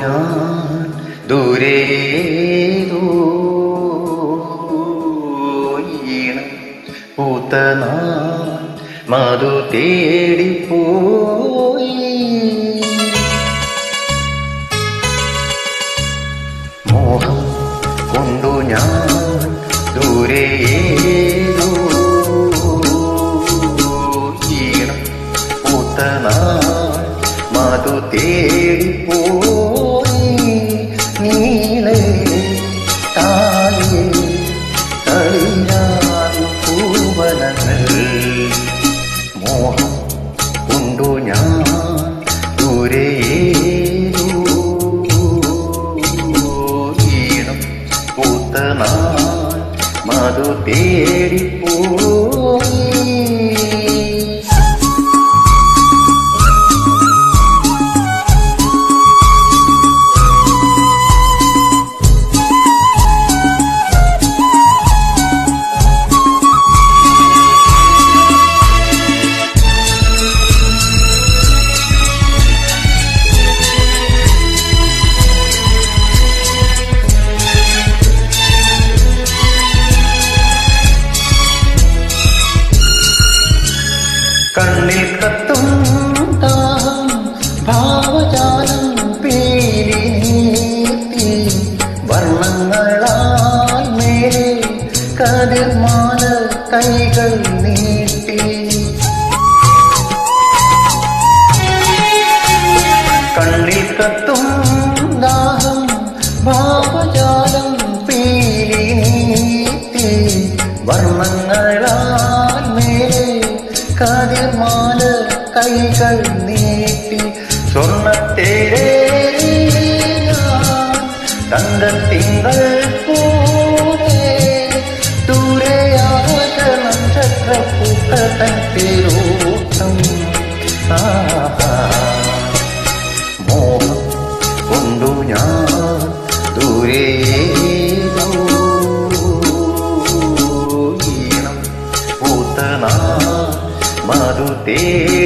ഞാൻ ദൂരേതോ ഈണം പൂത്ത നാൾ മധു തേടിപ്പോയി. മോഹം കൊണ്ടു ഞാൻ ദൂരേതോ ഈണം പൂത്ത നാൾ മധു തേടിപ്പോയി. നീളെ താഴെ കളിയാറും പൂവനങ്ങൾ. മോഹം കൊണ്ടു ഞാൻ ദൂരേതോ ഈണം പൂത്ത നാൾ മധു തേടിപ്പോയി. കണ്ണിൽ കത്തും ദാഹം ഭാവജാലം പീലി നീർത്തി. വർണ്ണങ്ങളാൽ മേലെ കതിർമാല കൈകൾ നീട്ടി. കണ്ണിൽ കത്തും ദാഹം ഭാവജാലം പീലി നീട്ടി. വർണ്ണങ്ങളാൽ മേലെ കതിർമാല കൈകൾ നീട്ടി. സ്വർണ്ണത്തേരേറി തങ്കത്തിങ്കൾ പോലെ ദൂരെയാക നക്ഷത്രപ്പൂക്കൾ പേരോട്ടം. മോഹം കൊണ്ടു ഞാൻ ദൂരേതോ ഈണം പൂത്ത നാൾ മധു തേടി